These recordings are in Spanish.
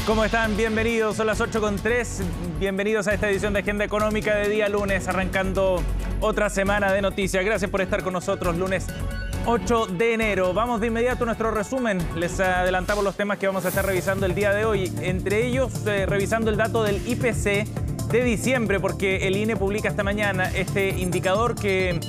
¿Cómo están? Bienvenidos, son las 8:03. Bienvenidos a esta edición de Agenda Económica de día lunes, arrancando otra semana de noticias. Gracias por estar con nosotros, lunes 8 de enero. Vamos de inmediato a nuestro resumen. Les adelantamos los temas que vamos a estar revisando el día de hoy. Entre ellos, revisando el dato del IPC de diciembre, porque el INE publica esta mañana este indicador que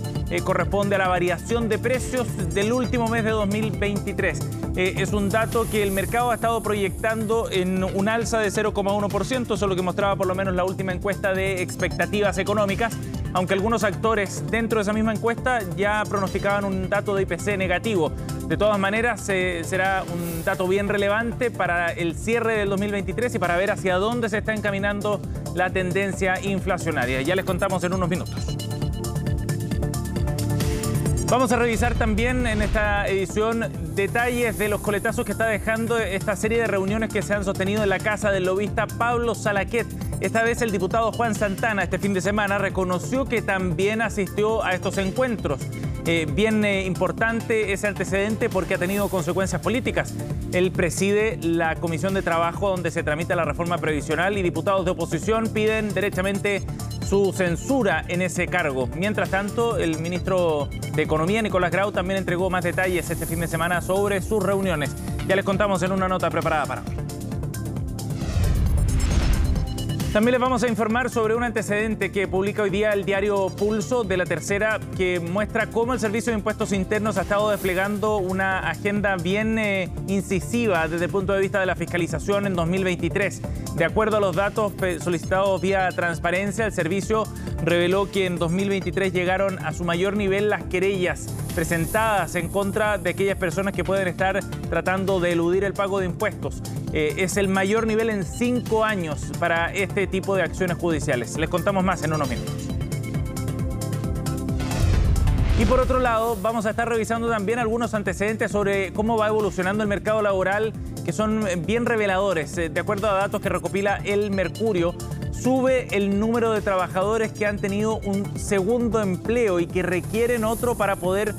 corresponde a la variación de precios del último mes de 2023. Es un dato que el mercado ha estado proyectando en un alza de 0,1%, eso es lo que mostraba por lo menos la última encuesta de expectativas económicas, aunque algunos actores dentro de esa misma encuesta ya pronosticaban un dato de IPC negativo. De todas maneras, será un dato bien relevante para el cierre del 2023 y para ver hacia dónde se está encaminando la tendencia inflacionaria. Ya les contamos en unos minutos. Vamos a revisar también en esta edición detalles de los coletazos que está dejando esta serie de reuniones que se han sostenido en la casa del lobista Pablo Salaquet. Esta vez el diputado Juan Santana este fin de semana reconoció que también asistió a estos encuentros. Bien importante ese antecedente porque ha tenido consecuencias políticas. Él preside la Comisión de Trabajo donde se tramita la reforma previsional y diputados de oposición piden derechamente su censura en ese cargo. Mientras tanto, el ministro de Economía, Nicolás Grau, también entregó más detalles este fin de semana sobre sus reuniones. Ya les contamos en una nota preparada para hoy. También les vamos a informar sobre un antecedente que publica hoy día el diario Pulso de La Tercera, que muestra cómo el Servicio de Impuestos Internos ha estado desplegando una agenda bien incisiva desde el punto de vista de la fiscalización en 2023. De acuerdo a los datos solicitados vía transparencia, el servicio reveló que en 2023 llegaron a su mayor nivel las querellas presentadas en contra de aquellas personas que pueden estar tratando de eludir el pago de impuestos. Es el mayor nivel en 5 años para este tipo de acciones judiciales. Les contamos más en unos minutos. Y por otro lado, vamos a estar revisando también algunos antecedentes sobre cómo va evolucionando el mercado laboral, que son bien reveladores. De acuerdo a datos que recopila el Mercurio, sube el número de trabajadores que han tenido un segundo empleo y que requieren otro para poder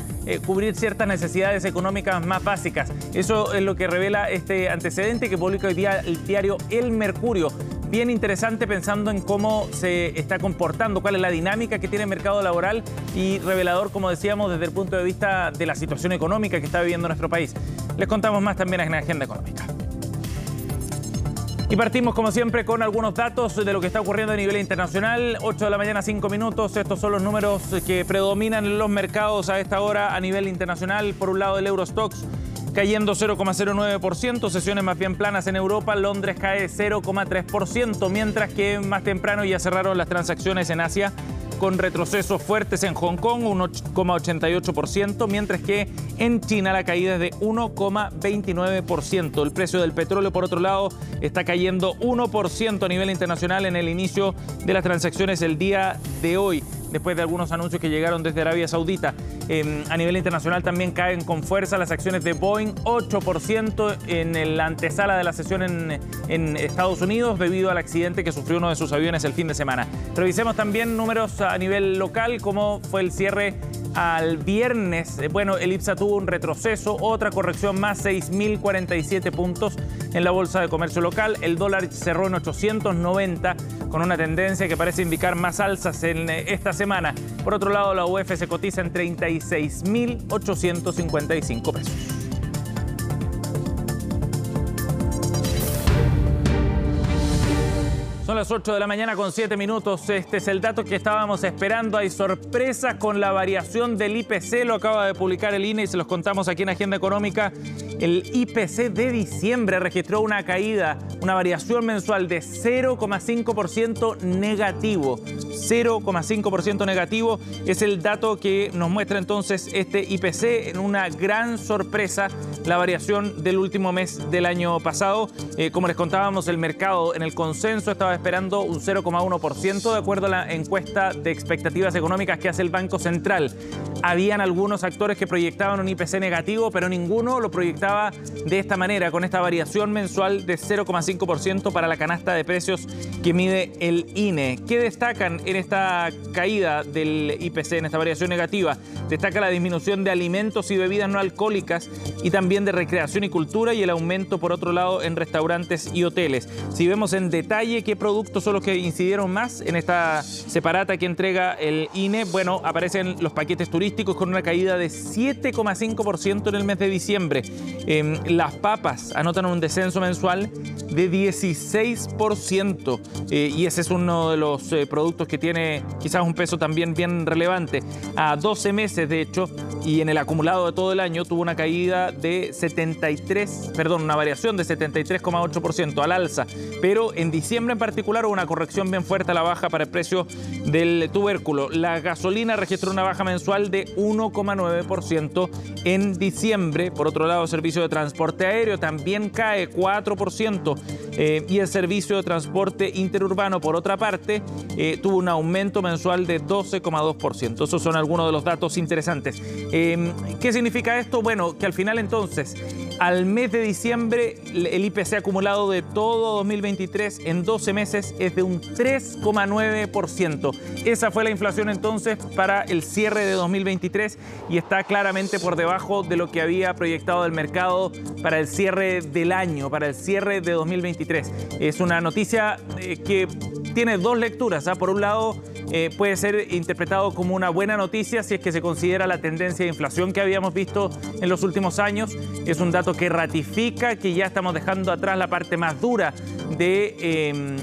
cubrir ciertas necesidades económicas más básicas. Eso es lo que revela este antecedente que publica hoy día el diario El Mercurio. Bien interesante pensando en cómo se está comportando, cuál es la dinámica que tiene el mercado laboral y revelador, como decíamos, desde el punto de vista de la situación económica que está viviendo nuestro país. Les contamos más también en Agenda Económica. Y partimos, como siempre, con algunos datos de lo que está ocurriendo a nivel internacional. 8 de la mañana, 5 minutos. Estos son los números que predominan en los mercados a esta hora a nivel internacional. Por un lado, el Eurostoxx cayendo 0,09%, sesiones más bien planas en Europa. Londres cae 0,3%, mientras que más temprano ya cerraron las transacciones en Asia con retrocesos fuertes en Hong Kong, 1,88%, mientras que en China la caída es de 1,29%. El precio del petróleo, por otro lado, está cayendo 1% a nivel internacional en el inicio de las transacciones el día de hoy, después de algunos anuncios que llegaron desde Arabia Saudita. A nivel internacional también caen con fuerza las acciones de Boeing, 8% en la antesala de la sesión en Estados Unidos debido al accidente que sufrió uno de sus aviones el fin de semana. Revisemos también números a nivel local, cómo fue el cierre al viernes. Bueno, el IPSA tuvo un retroceso, otra corrección más, 6.047 puntos en la bolsa de comercio local. El dólar cerró en 890 con una tendencia que parece indicar más alzas en esta semana. Por otro lado, la UF se cotiza en 36.855 pesos. Son las 8 de la mañana con 7 minutos. Este es el dato que estábamos esperando. Hay sorpresas con la variación del IPC. Lo acaba de publicar el INE y se los contamos aquí en Agenda Económica. El IPC de diciembre registró una caída, una variación mensual de 0,5% negativo. 0,5% negativo es el dato que nos muestra entonces este IPC en una gran sorpresa, la variación del último mes del año pasado. Como les contábamos, el mercado en el consenso estaba esperando un 0,1% de acuerdo a la encuesta de expectativas económicas que hace el Banco Central. Habían algunos actores que proyectaban un IPC negativo, pero ninguno lo proyectaba de esta manera, con esta variación mensual de 0,5% para la canasta de precios que mide el INE. ¿Qué destacan en esta caída del IPC, en esta variación negativa, destaca la disminución de alimentos y bebidas no alcohólicas y también de recreación y cultura, y el aumento, por otro lado, en restaurantes y hoteles. Si vemos en detalle qué productos son los que incidieron más en esta separata que entrega el INE, bueno, aparecen los paquetes turísticos con una caída de 7,5% en el mes de diciembre. Las papas anotan un descenso mensual de 16%, y ese es uno de los productos que tiene quizás un peso también bien relevante. A 12 meses, de hecho, y en el acumulado de todo el año tuvo una caída de una variación de 73,8% al alza, pero en diciembre en particular hubo una corrección bien fuerte a la baja para el precio del tubérculo. La gasolina registró una baja mensual de 1,9% en diciembre. Por otro lado, el servicio de transporte aéreo también cae 4%, y el servicio de transporte interurbano, por otra parte, tuvo un aumento mensual de 12,2%. Esos son algunos de los datos interesantes. ¿Qué significa esto? Bueno, que al final entonces, al mes de diciembre, el IPC acumulado de todo 2023 en 12 meses es de un 3,9%. Esa fue la inflación entonces para el cierre de 2023 y está claramente por debajo de lo que había proyectado el mercado para el cierre del año, para el cierre de 2023. Es una noticia que tiene dos lecturas. Por un lado, puede ser interpretado como una buena noticia si es que se considera la tendencia de inflación que habíamos visto en los últimos años. Es un dato que ratifica que ya estamos dejando atrás la parte más dura del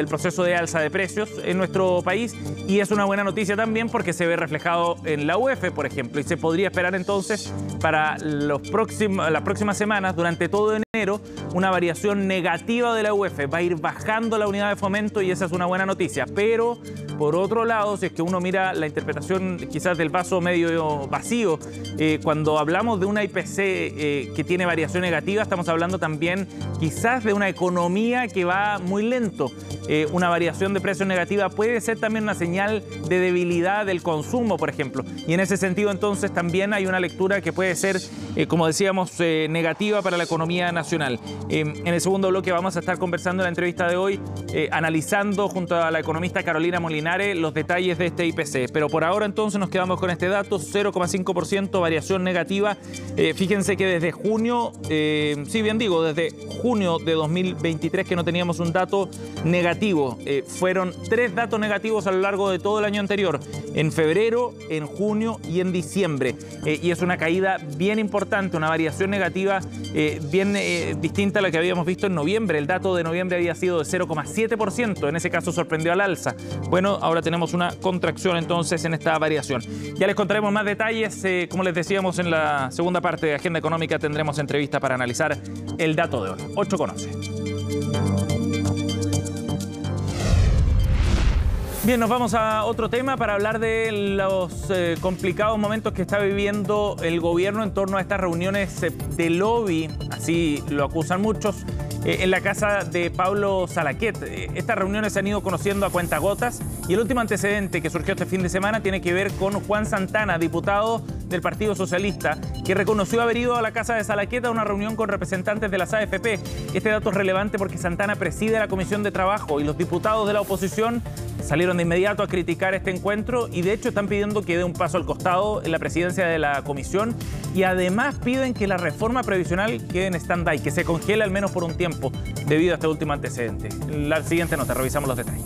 proceso de alza de precios en nuestro país, y es una buena noticia también porque se ve reflejado en la UF, por ejemplo, y se podría esperar entonces para las próximas semanas, durante todo enero, una variación negativa de la UF. Va a ir bajando la unidad de fomento y esa es una buena noticia, pero por otro lado, si es que uno mira la interpretación quizás del vaso medio vacío, cuando hablamos de una IPC que tiene variación negativa, estamos hablando también quizás de una economía que va muy lento. Una variación de precios negativa puede ser también una señal de debilidad del consumo, por ejemplo. Y en ese sentido, entonces, también hay una lectura que puede ser, como decíamos, negativa para la economía nacional. En el segundo bloque vamos a estar conversando en la entrevista de hoy, analizando junto a la economista Carolina Molinare los detalles de este IPC. Pero por ahora, entonces, nos quedamos con este dato, 0,5% variación negativa. Fíjense que desde junio, desde junio de 2023 que no teníamos un dato negativo. Fueron 3 datos negativos a lo largo de todo el año anterior, en febrero, en junio y en diciembre. Y es una caída bien importante, una variación negativa bien distinta a la que habíamos visto en noviembre. El dato de noviembre había sido de 0,7%, en ese caso sorprendió al alza. Bueno, ahora tenemos una contracción entonces en esta variación. Ya les contaremos más detalles, como les decíamos en la segunda parte de Agenda Económica tendremos entrevista para analizar el dato de hoy. 8,11. Bien, nos vamos a otro tema para hablar de los complicados momentos que está viviendo el gobierno en torno a estas reuniones de lobby, así lo acusan muchos, en la casa de Pablo Salaquet. Estas reuniones se han ido conociendo a cuentagotas y el último antecedente que surgió este fin de semana tiene que ver con Juan Santana, diputado del Partido Socialista, que reconoció haber ido a la casa de Salaquet a una reunión con representantes de las AFP. Este dato es relevante porque Santana preside la Comisión de Trabajo y los diputados de la oposición salieron de inmediato a criticar este encuentro y de hecho están pidiendo que dé un paso al costado en la presidencia de la comisión y además piden que la reforma previsional quede en stand-by, que se congele al menos por un tiempo debido a este último antecedente. En la siguiente nota revisamos los detalles.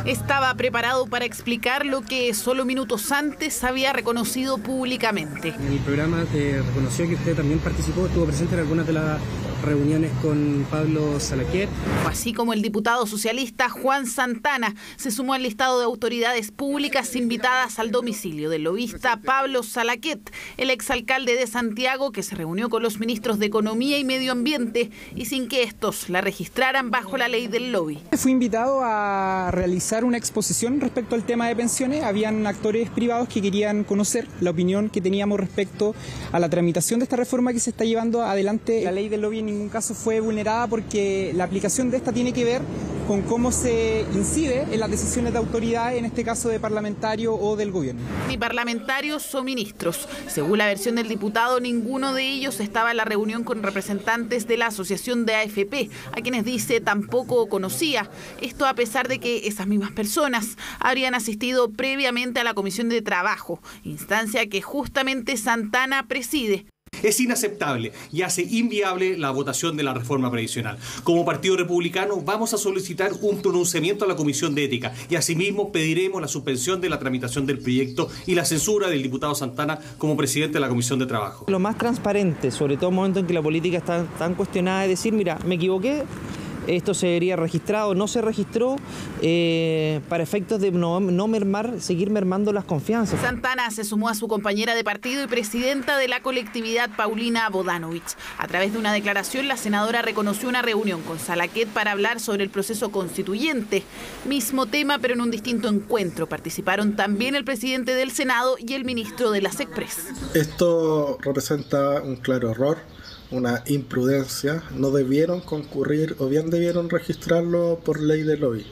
Estaba preparado para explicar lo que solo minutos antes había reconocido públicamente. En el programa reconoció que usted también participó, estuvo presente en algunas de las reuniones con Pablo Salaquet. Así como el diputado socialista Juan Santana se sumó al listado de autoridades públicas invitadas al domicilio del lobista Pablo Salaquet, el exalcalde de Santiago que se reunió con los ministros de Economía y Medio Ambiente y sin que estos la registraran bajo la ley del lobby. Fui invitado a realizar una exposición respecto al tema de pensiones. Habían actores privados que querían conocer la opinión que teníamos respecto a la tramitación de esta reforma que se está llevando adelante. La ley del lobby en ningún caso fue vulnerada porque la aplicación de esta tiene que ver con cómo se incide en las decisiones de autoridad, en este caso de parlamentario o del gobierno. Ni parlamentarios o ministros. Según la versión del diputado, ninguno de ellos estaba en la reunión con representantes de la asociación de AFP, a quienes dice tampoco conocía. Esto a pesar de que esas mismas personas habrían asistido previamente a la Comisión de Trabajo, instancia que justamente Santana preside. Es inaceptable y hace inviable la votación de la reforma previsional. Como Partido Republicano vamos a solicitar un pronunciamiento a la Comisión de Ética y asimismo pediremos la suspensión de la tramitación del proyecto y la censura del diputado Santana como presidente de la Comisión de Trabajo. Lo más transparente, sobre todo en un momento en que la política está tan cuestionada, es decir, mira, me equivoqué, esto se debería registrado, no se registró, para efectos de no mermar, seguir mermando las confianzas. Santana se sumó a su compañera de partido y presidenta de la colectividad, Paulina Bodanovich. A través de una declaración, la senadora reconoció una reunión con Salaquet para hablar sobre el proceso constituyente. Mismo tema, pero en un distinto encuentro. Participaron también el presidente del Senado y el ministro de la SECPRES. Esto representa un claro error, una imprudencia. No debieron concurrir o bien debieron registrarlo por ley de lobby.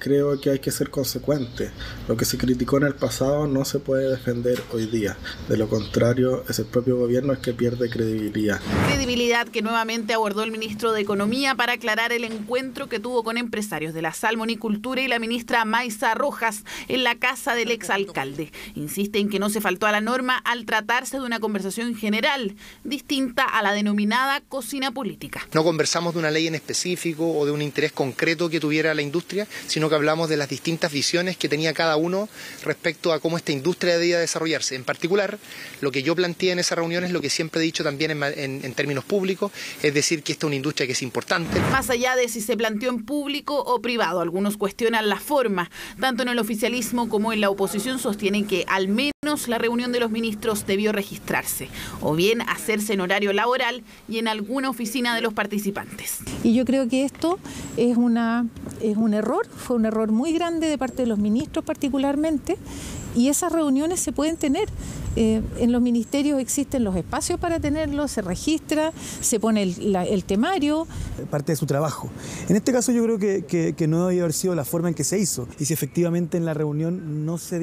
Creo que hay que ser consecuente. Lo que se criticó en el pasado no se puede defender hoy día. De lo contrario, es el propio gobierno el que pierde credibilidad. Credibilidad que nuevamente abordó el ministro de Economía para aclarar el encuentro que tuvo con empresarios de la salmonicultura y la ministra Maysa Rojas en la casa del exalcalde. Insiste en que no se faltó a la norma al tratarse de una conversación general, distinta a la denominada cocina política. No conversamos de una ley en específico o de un interés concreto que tuviera la industria, sino que hablamos de las distintas visiones que tenía cada uno respecto a cómo esta industria debía desarrollarse. En particular, lo que yo planteé en esa reunión es lo que siempre he dicho también en términos públicos, es decir, que esta es una industria que es importante. Más allá de si se planteó en público o privado, algunos cuestionan la forma. Tanto en el oficialismo como en la oposición sostienen que al menos la reunión de los ministros debió registrarse, o bien hacerse en horario laboral y en alguna oficina de los participantes. Y yo creo que esto es un error, fue un error muy grande de parte de los ministros particularmente, y esas reuniones se pueden tener. En los ministerios existen los espacios para tenerlos, se registra, se pone el temario. Parte de su trabajo. En este caso yo creo que no debía haber sido la forma en que se hizo. Y si efectivamente en la reunión no se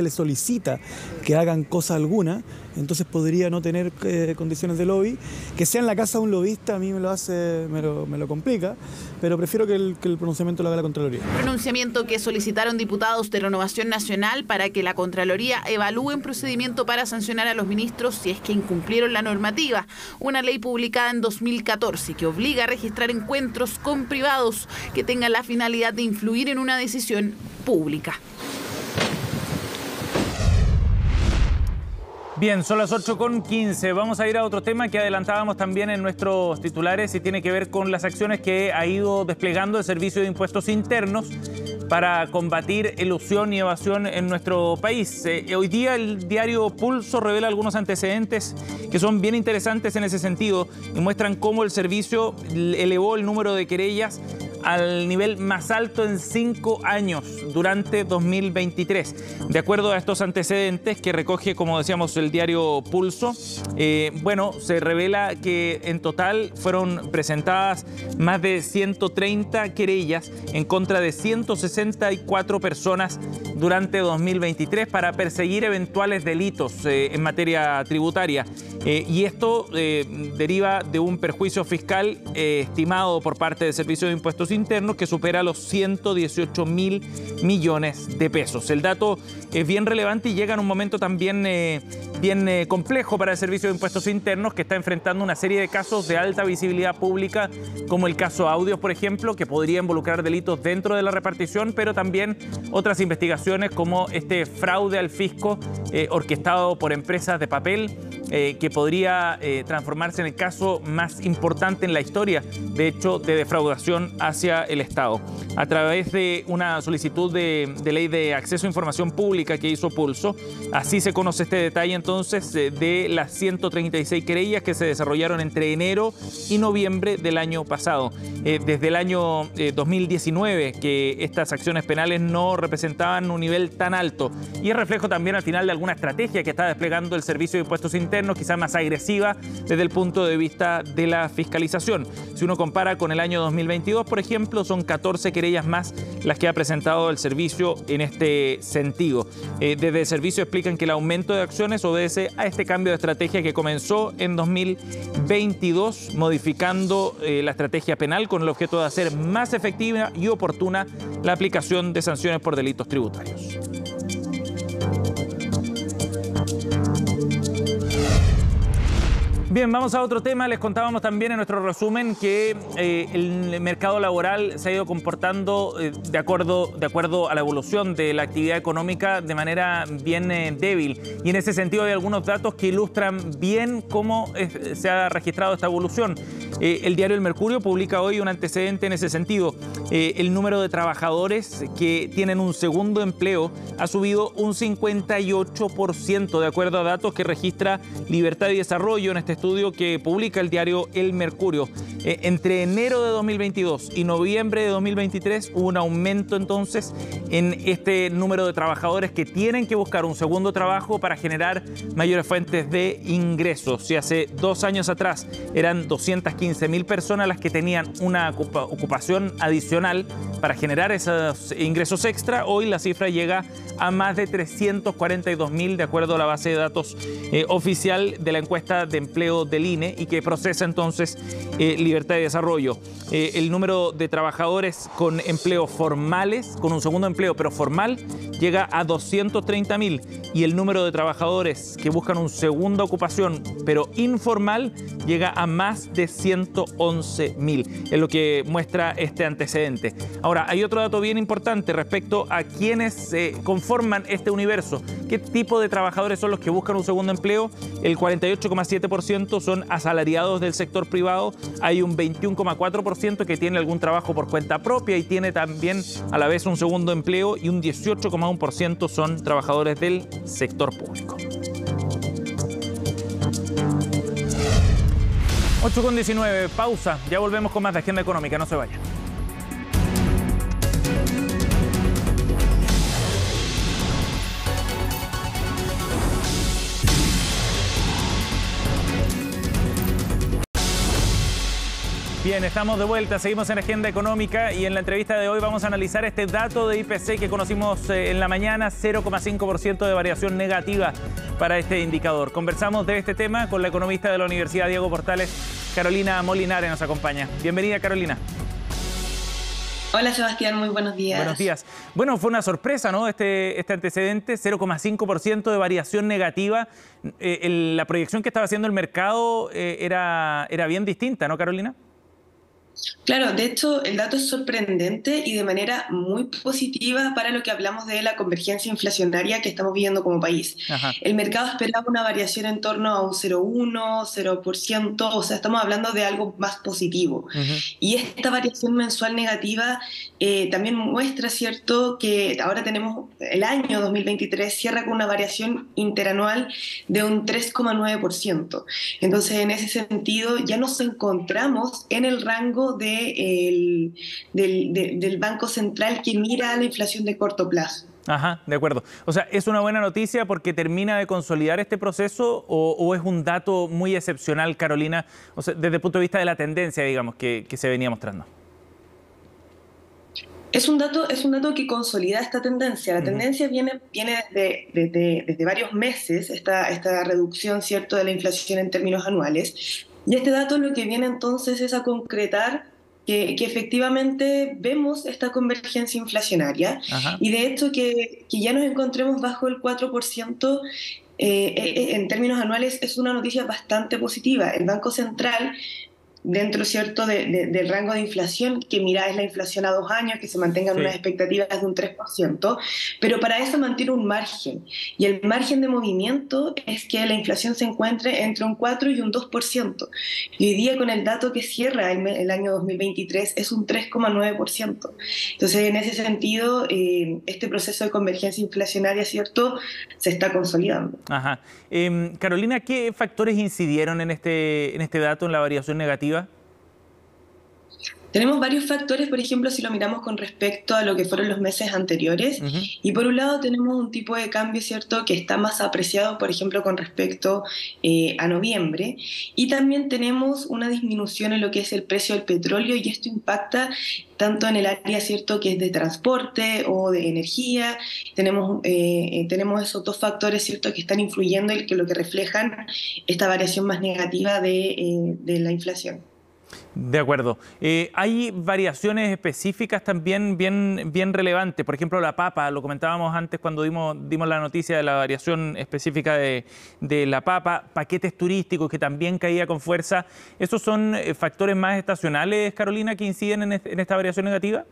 les solicita que hagan cosa alguna, entonces podría no tener condiciones de lobby. Que sea en la casa de un lobista a mí me lo complica, pero prefiero que el pronunciamiento lo haga la Contraloría. Pronunciamiento que solicitaron diputados de Renovación Nacional para que la Contraloría evalúe un procedimiento para sancionar a los ministros si es que incumplieron la normativa. Una ley publicada en 2014 que obliga a registrar encuentros con privados que tengan la finalidad de influir en una decisión pública. Bien, son las 8:15. Vamos a ir a otro tema que adelantábamos también en nuestros titulares y tiene que ver con las acciones que ha ido desplegando el Servicio de Impuestos Internos para combatir elusión y evasión en nuestro país. Hoy día el diario Pulso revela algunos antecedentes que son bien interesantes en ese sentido y muestran cómo el servicio elevó el número de querellas al nivel más alto en 5 años durante 2023. De acuerdo a estos antecedentes que recoge, como decíamos, el diario Pulso, se revela que en total fueron presentadas más de 130 querellas en contra de 164 personas durante 2023 para perseguir eventuales delitos en materia tributaria. Y esto deriva de un perjuicio fiscal estimado por parte del Servicio de Impuestos Internos que supera los 118.000 millones de pesos. El dato es bien relevante y llega en un momento también bien complejo para el Servicio de Impuestos Internos, que está enfrentando una serie de casos de alta visibilidad pública, como el caso Audios, por ejemplo, que podría involucrar delitos dentro de la repartición, pero también otras investigaciones como este fraude al fisco orquestado por empresas de papel, que podría transformarse en el caso más importante en la historia, de hecho, de defraudación hacia el Estado. A través de una solicitud de ley de acceso a información pública que hizo Pulso, así se conoce este detalle entonces entonces de las 136 querellas que se desarrollaron entre enero y noviembre del año pasado. Desde el año 2019 que estas acciones penales no representaban un nivel tan alto, y es reflejo también al final de alguna estrategia que está desplegando el Servicio de Impuestos Internos, quizás más agresiva desde el punto de vista de la fiscalización. Si uno compara con el año 2022, por ejemplo, son 14 querellas más las que ha presentado el servicio en este sentido. Desde el servicio explican que el aumento de acciones obedece a este cambio de estrategia que comenzó en 2022, modificando la estrategia penal con el objeto de hacer más efectiva y oportuna la aplicación de sanciones por delitos tributarios. Bien, vamos a otro tema. Les contábamos también en nuestro resumen que el mercado laboral se ha ido comportando de acuerdo a la evolución de la actividad económica de manera bien débil. Y en ese sentido hay algunos datos que ilustran bien cómo se ha registrado esta evolución. El diario El Mercurio publica hoy un antecedente en ese sentido. El número de trabajadores que tienen un segundo empleo ha subido un 58%, de acuerdo a datos que registra Libertad y Desarrollo en este estudio que publica el diario El Mercurio. Entre enero de 2022 y noviembre de 2023 hubo un aumento entonces en este número de trabajadores que tienen que buscar un segundo trabajo para generar mayores fuentes de ingresos. Si hace 2 años atrás eran 215.000 personas las que tenían una ocupación adicional para generar esos ingresos extra, hoy la cifra llega a más de 342.000 de acuerdo a la base de datos oficial de la encuesta de empleo del INE y que procesa entonces Libertad y Desarrollo. El número de trabajadores con empleos formales, con un segundo empleo pero formal, llega a 230.000 y el número de trabajadores que buscan una segunda ocupación pero informal llega a más de 111.000. Es lo que muestra este antecedente. Ahora, hay otro dato bien importante respecto a quienes conforman este universo. ¿Qué tipo de trabajadores son los que buscan un segundo empleo? El 48,7% son asalariados del sector privado. Hay un 21,4% que tiene algún trabajo por cuenta propia y tiene también a la vez un segundo empleo, y un 18,1% son trabajadores del sector público. 8:19, pausa. Ya volvemos con más de Agenda Económica. No se vayan. Bien, estamos de vuelta, seguimos en Agenda Económica y en la entrevista de hoy vamos a analizar este dato de IPC que conocimos en la mañana, 0,5% de variación negativa para este indicador. Conversamos de este tema con la economista de la Universidad Diego Portales, Carolina Molinari, nos acompaña. Bienvenida, Carolina. Hola Sebastián, muy buenos días. Buenos días. Bueno, fue una sorpresa, ¿no? Este antecedente, 0,5% de variación negativa. La proyección que estaba haciendo el mercado era bien distinta, ¿no, Carolina? Claro, de hecho el dato es sorprendente y de manera muy positiva para lo que hablamos de la convergencia inflacionaria que estamos viviendo como país. Ajá. El mercado esperaba una variación en torno a un 0,1, 0%, o sea, estamos hablando de algo más positivo. Y esta variación mensual negativa también muestra, ¿cierto?, que ahora tenemos el año 2023 cierra con una variación interanual de un 3,9%. Entonces, en ese sentido, ya nos encontramos en el rango del Banco Central que mira la inflación de corto plazo. Ajá, de acuerdo. O sea, ¿es una buena noticia porque termina de consolidar este proceso o es un dato muy excepcional, Carolina, o sea, desde el punto de vista de la tendencia, digamos, que se venía mostrando? Es un dato que consolida esta tendencia. La tendencia viene desde varios meses, esta reducción, ¿cierto?, de la inflación en términos anuales. Y este dato lo que viene entonces es a concretar que efectivamente vemos esta convergencia inflacionaria. Ajá. Y de hecho que ya nos encontremos bajo el 4% en términos anuales es una noticia bastante positiva. El Banco Central dentro, ¿cierto?, del rango de inflación, que mira es la inflación a 2 años, que se mantengan unas expectativas de un 3%, pero para eso mantiene un margen, y el margen de movimiento es que la inflación se encuentre entre un 4 y un 2%, y hoy día con el dato que cierra el año 2023 es un 3,9%. Entonces, en ese sentido, este proceso de convergencia inflacionaria, ¿cierto?, se está consolidando. Ajá. Carolina, ¿qué factores incidieron en este dato, en la variación negativa? Tenemos varios factores, por ejemplo, si lo miramos con respecto a lo que fueron los meses anteriores. Y por un lado tenemos un tipo de cambio, ¿cierto?, que está más apreciado, por ejemplo, con respecto a noviembre. Y también tenemos una disminución en lo que es el precio del petróleo, y esto impacta tanto en el área, ¿cierto?, que es de transporte o de energía. Tenemos esos dos factores, ¿cierto?, que están influyendo y que lo que reflejan esta variación más negativa de la inflación. De acuerdo. Hay variaciones específicas también bien relevantes. Por ejemplo, la papa, lo comentábamos antes cuando dimos la noticia de la variación específica de la papa, paquetes turísticos que también caía con fuerza. ¿Esos son factores más estacionales, Carolina, que inciden en esta variación negativa?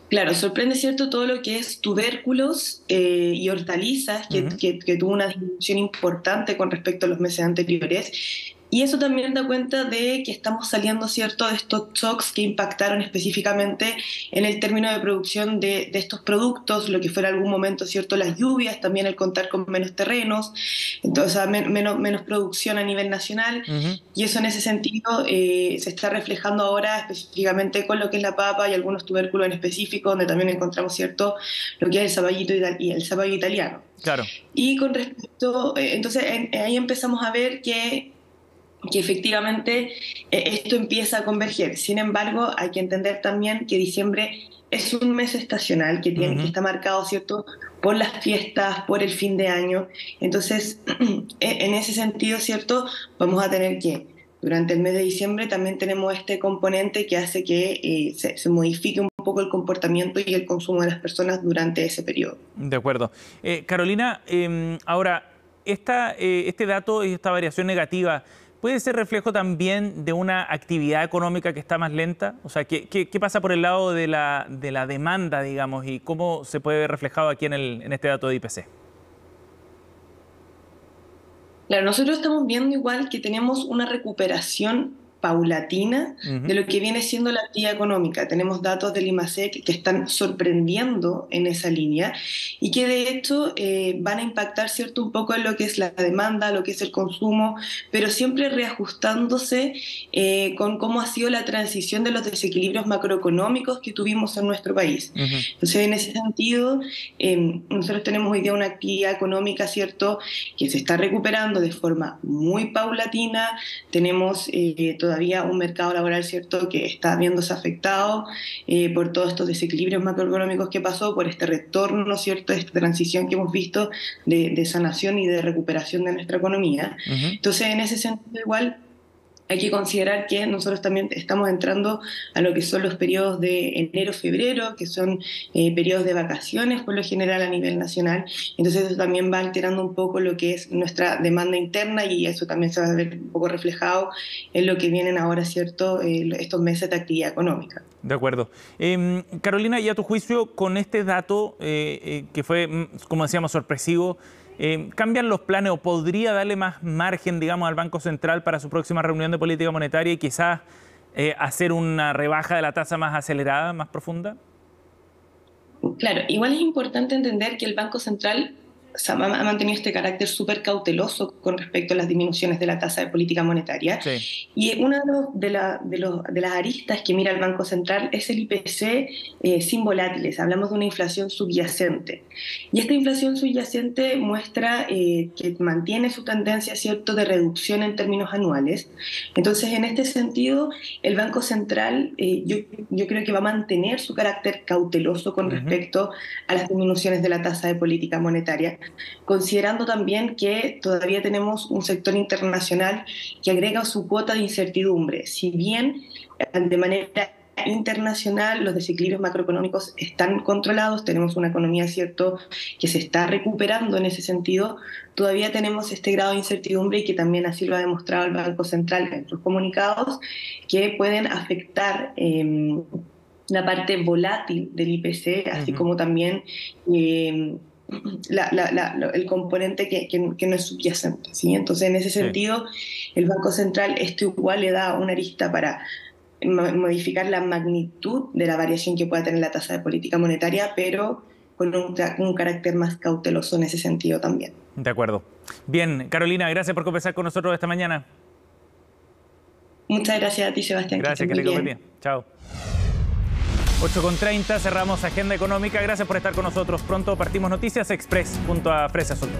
Claro, sorprende, ¿cierto?, todo lo que es tubérculos y hortalizas, que tuvo una disminución importante con respecto a los meses anteriores. Y eso también da cuenta de que estamos saliendo, ¿cierto?, de estos shocks que impactaron específicamente en el término de producción de estos productos, lo que fuera algún momento, ¿cierto?, las lluvias, también el contar con menos terrenos, entonces menos producción a nivel nacional. Y eso en ese sentido se está reflejando ahora específicamente con lo que es la papa y algunos tubérculos en específico, donde también encontramos, ¿cierto?, lo que es el zapallito y el zapallo italiano. Claro. Y con respecto, entonces ahí empezamos a ver que efectivamente esto empieza a converger. Sin embargo, hay que entender también que diciembre es un mes estacional que está marcado, ¿cierto?, por las fiestas, por el fin de año. Entonces, en ese sentido, ¿cierto?, vamos a tener que, durante el mes de diciembre, también tenemos este componente que hace que se modifique un poco el comportamiento y el consumo de las personas durante ese periodo. De acuerdo. Carolina, ahora, este dato y esta variación negativa, ¿puede ser reflejo también de una actividad económica que está más lenta? O sea, ¿qué pasa por el lado de la demanda, digamos, y cómo se puede ver reflejado aquí en este dato de IPC? Claro, nosotros estamos viendo igual que tenemos una recuperación paulatina de lo que viene siendo la actividad económica. Tenemos datos del IMASEC que están sorprendiendo en esa línea y que de hecho van a impactar, ¿cierto?, un poco en lo que es la demanda, lo que es el consumo, pero siempre reajustándose con cómo ha sido la transición de los desequilibrios macroeconómicos que tuvimos en nuestro país. Entonces, en ese sentido, nosotros tenemos hoy día una actividad económica, ¿cierto?, que se está recuperando de forma muy paulatina. Tenemos todavía un mercado laboral, ¿cierto?, que está viéndose afectado por todos estos desequilibrios macroeconómicos que pasó, por este retorno, ¿cierto?, esta transición que hemos visto de sanación y de recuperación de nuestra economía. Entonces, en ese sentido, igual hay que considerar que nosotros también estamos entrando a lo que son los periodos de enero-febrero, que son periodos de vacaciones por lo general a nivel nacional. Entonces eso también va alterando un poco lo que es nuestra demanda interna y eso también se va a ver un poco reflejado en lo que vienen ahora, ¿cierto?, estos meses de actividad económica. De acuerdo. Carolina, y a tu juicio, con este dato que fue, como decíamos, sorpresivo, ¿cambian los planes o podría darle más margen, digamos, al Banco Central para su próxima reunión de política monetaria y quizás hacer una rebaja de la tasa más acelerada, más profunda? Claro, igual es importante entender que el Banco Central ha mantenido este carácter súper cauteloso con respecto a las disminuciones de la tasa de política monetaria. Sí. Y una de las aristas que mira el Banco Central es el IPC sin volátiles. Hablamos de una inflación subyacente. Y esta inflación subyacente muestra que mantiene su tendencia, ¿cierto?, de reducción en términos anuales. Entonces, en este sentido, el Banco Central yo creo que va a mantener su carácter cauteloso con respecto a las disminuciones de la tasa de política monetaria, considerando también que todavía tenemos un sector internacional que agrega su cuota de incertidumbre. Si bien de manera internacional los desequilibrios macroeconómicos están controlados, tenemos una economía, ¿cierto?, que se está recuperando en ese sentido. Todavía tenemos este grado de incertidumbre, y que también así lo ha demostrado el Banco Central en sus comunicados, que pueden afectar la parte volátil del IPC, así como también el componente que no es subyacente, ¿sí? Entonces, en ese sentido, el Banco Central esto igual le da una arista para modificar la magnitud de la variación que pueda tener la tasa de política monetaria, pero con un carácter más cauteloso en ese sentido también. De acuerdo. Bien, Carolina, gracias por conversar con nosotros esta mañana. Muchas gracias a ti, Sebastián. Gracias, que le muy bien. Chao. 8:30, cerramos Agenda Económica. Gracias por estar con nosotros. Pronto partimos Noticias Express junto a Fresia Sol.